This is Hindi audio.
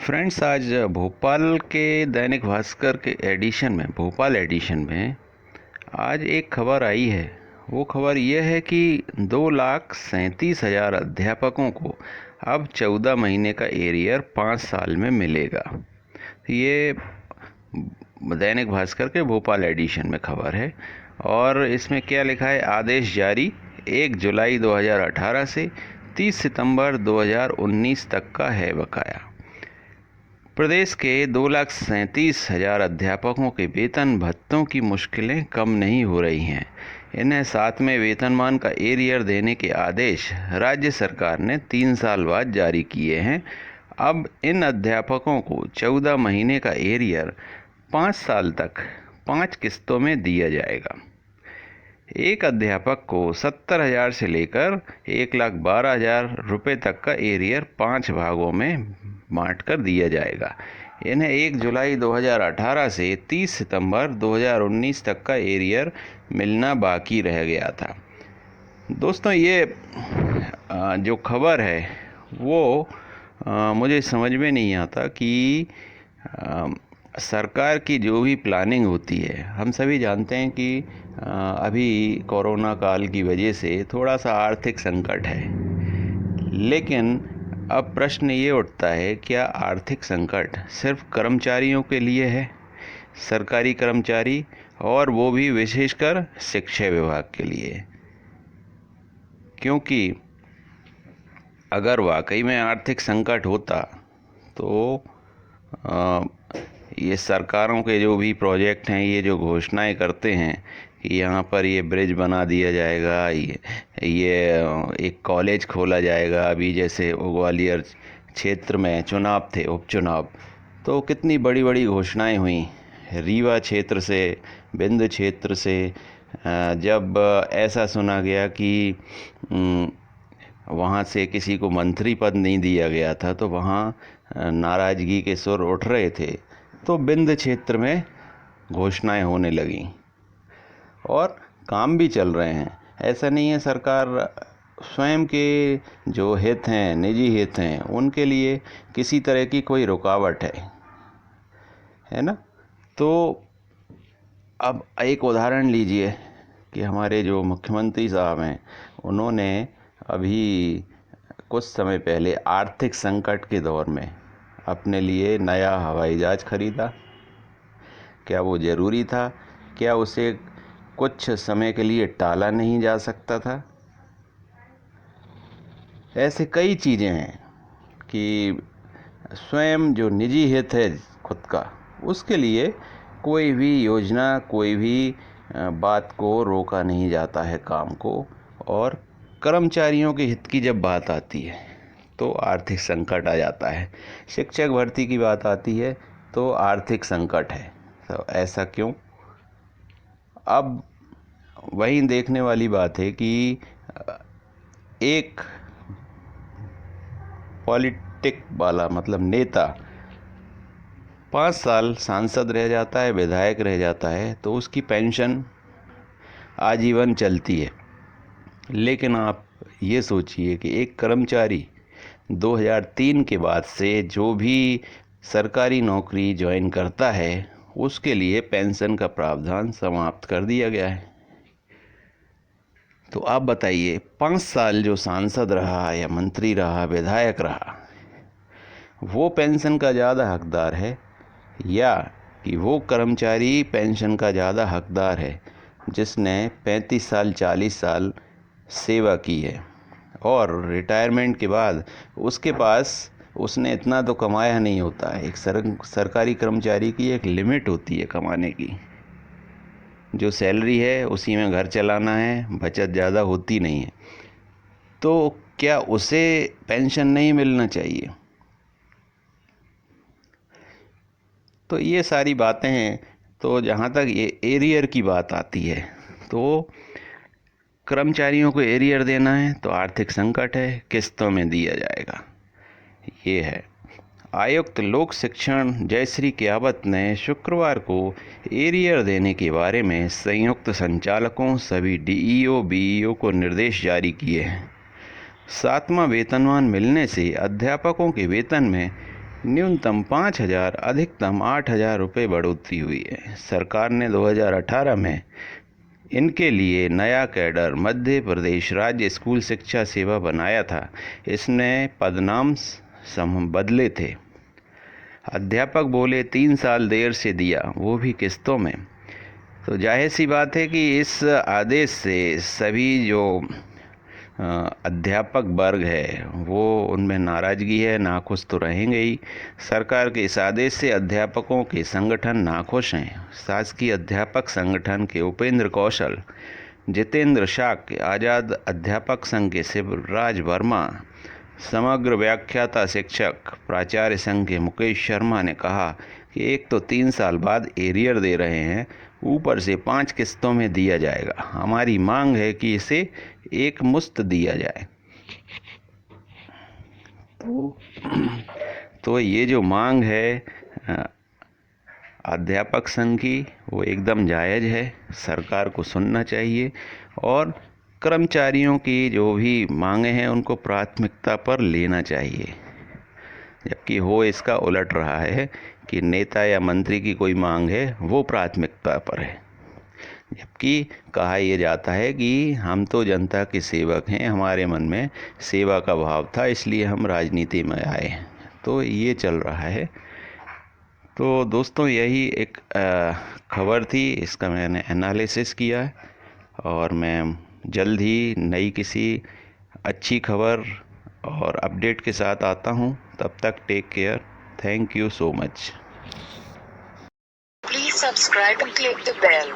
फ्रेंड्स, आज भोपाल के दैनिक भास्कर के एडिशन में, भोपाल एडिशन में आज एक खबर आई है। वो खबर ये है कि 2,37,000 अध्यापकों को अब 14 महीने का एरियर 5 साल में मिलेगा। ये दैनिक भास्कर के भोपाल एडिशन में खबर है और इसमें क्या लिखा है? आदेश जारी 1 जुलाई 2018 से 30 सितंबर 2019 तक का है बकाया। प्रदेश के 2,37,000 अध्यापकों के वेतन भत्तों की मुश्किलें कम नहीं हो रही हैं। इन्हें 7वें वेतनमान का एरियर देने के आदेश राज्य सरकार ने 3 साल बाद जारी किए हैं। अब इन अध्यापकों को 14 महीने का एरियर 5 साल तक 5 किस्तों में दिया जाएगा। एक अध्यापक को 70,000 से लेकर 1,12,000 रुपये तक का एरियर 5 भागों में बांट कर दिया जाएगा। इन्हें 1 जुलाई 2018 से 30 सितंबर 2019 तक का एरियर मिलना बाकी रह गया था। दोस्तों, ये जो खबर है वो मुझे समझ में नहीं आता कि सरकार की जो भी प्लानिंग होती है, हम सभी जानते हैं कि अभी कोरोना काल की वजह से थोड़ा सा आर्थिक संकट है, लेकिन अब प्रश्न ये उठता है, क्या आर्थिक संकट सिर्फ कर्मचारियों के लिए है? सरकारी कर्मचारी, और वो भी विशेषकर शिक्षा विभाग के लिए। क्योंकि अगर वाकई में आर्थिक संकट होता तो ये सरकारों के जो भी प्रोजेक्ट हैं, ये जो घोषणाएं करते हैं कि यहाँ पर ये ब्रिज बना दिया जाएगा, ये एक कॉलेज खोला जाएगा, अभी जैसे ग्वालियर क्षेत्र में चुनाव थे, उपचुनाव, तो कितनी बड़ी बड़ी घोषणाएं हुई। रीवा क्षेत्र से, बिंद क्षेत्र से जब ऐसा सुना गया कि वहाँ से किसी को मंत्री पद नहीं दिया गया था, तो वहाँ नाराज़गी के सुर उठ रहे थे, तो बिंद क्षेत्र में घोषणाएं होने लगीं और काम भी चल रहे हैं। ऐसा नहीं है सरकार स्वयं के जो हित हैं, निजी हित हैं, उनके लिए किसी तरह की कोई रुकावट है ना। तो अब एक उदाहरण लीजिए कि हमारे जो मुख्यमंत्री साहब हैं, उन्होंने अभी कुछ समय पहले आर्थिक संकट के दौर में अपने लिए नया हवाई जहाज खरीदा। क्या वो ज़रूरी था? क्या उसे कुछ समय के लिए टाला नहीं जा सकता था? ऐसे कई चीज़ें हैं कि स्वयं जो निजी हित है खुद का, उसके लिए कोई भी योजना, कोई भी बात को रोका नहीं जाता है, काम को। और कर्मचारियों के हित की जब बात आती है तो आर्थिक संकट आ जाता है। शिक्षक भर्ती की बात आती है तो आर्थिक संकट है। तो ऐसा क्यों? अब वही देखने वाली बात है कि एक पॉलिटिक वाला, मतलब नेता, 5 साल सांसद रह जाता है, विधायक रह जाता है, तो उसकी पेंशन आजीवन चलती है। लेकिन आप ये सोचिए कि एक कर्मचारी 2003 के बाद से जो भी सरकारी नौकरी ज्वाइन करता है, उसके लिए पेंशन का प्रावधान समाप्त कर दिया गया है। तो आप बताइए, 5 साल जो सांसद रहा या मंत्री रहा, विधायक रहा, वो पेंशन का ज़्यादा हकदार है या कि वो कर्मचारी पेंशन का ज़्यादा हकदार है जिसने 35 साल 40 साल सेवा की है और रिटायरमेंट के बाद उसके पास उसने इतना तो कमाया नहीं होता है। एक सरकारी कर्मचारी की एक लिमिट होती है कमाने की। जो सैलरी है उसी में घर चलाना है, बचत ज़्यादा होती नहीं है। तो क्या उसे पेंशन नहीं मिलना चाहिए? तो ये सारी बातें हैं। तो जहाँ तक ये एरियर की बात आती है, तो कर्मचारियों को एरियर देना है तो आर्थिक संकट है, किस्तों में दिया जाएगा, ये है। आयुक्त लोक शिक्षण जयश्री कियावत ने शुक्रवार को एरियर देने के बारे में संयुक्त संचालकों, सभी डीईओ बीईओ को निर्देश जारी किए हैं। 7वां वेतनमान मिलने से अध्यापकों के वेतन में न्यूनतम 5,000, अधिकतम 8,000 रुपये बढ़ोतरी हुई है। सरकार ने 2018 में इनके लिए नया कैडर मध्य प्रदेश राज्य स्कूल शिक्षा सेवा बनाया था। इसने पदनाम बदले थे। अध्यापक बोले 3 साल देर से दिया, वो भी किस्तों में। तो जाहिर सी बात है कि इस आदेश से सभी जो अध्यापक वर्ग है वो उनमें नाराज़गी है, नाखुश तो रहेंगे ही। सरकार के इस आदेश से अध्यापकों के संगठन नाखुश हैं। शासकीय अध्यापक संगठन के उपेंद्र कौशल, जितेंद्र शाक, आज़ाद अध्यापक संघ के शिवराज वर्मा, समग्र व्याख्याता शिक्षक प्राचार्य संघ के मुकेश शर्मा ने कहा कि एक तो 3 साल बाद एरियर दे रहे हैं, ऊपर से 5 किस्तों में दिया जाएगा। हमारी मांग है कि इसे एक मुश्त दिया जाए। तो ये जो मांग है अध्यापक संघ की, वो एकदम जायज़ है। सरकार को सुनना चाहिए और कर्मचारियों की जो भी मांगे हैं उनको प्राथमिकता पर लेना चाहिए। जबकि हो इसका उलट रहा है कि नेता या मंत्री की कोई मांग है वो प्राथमिकता पर है, जबकि कहा यह जाता है कि हम तो जनता के सेवक हैं, हमारे मन में सेवा का भाव था, इसलिए हम राजनीति में आए हैं। तो ये चल रहा है। तो दोस्तों यही एक खबर थी, इसका मैंने एनालिसिस किया है और मैं जल्द ही नई किसी अच्छी खबर और अपडेट के साथ आता हूँ। तब तक take care. Thank you so much. Please subscribe and click the bell.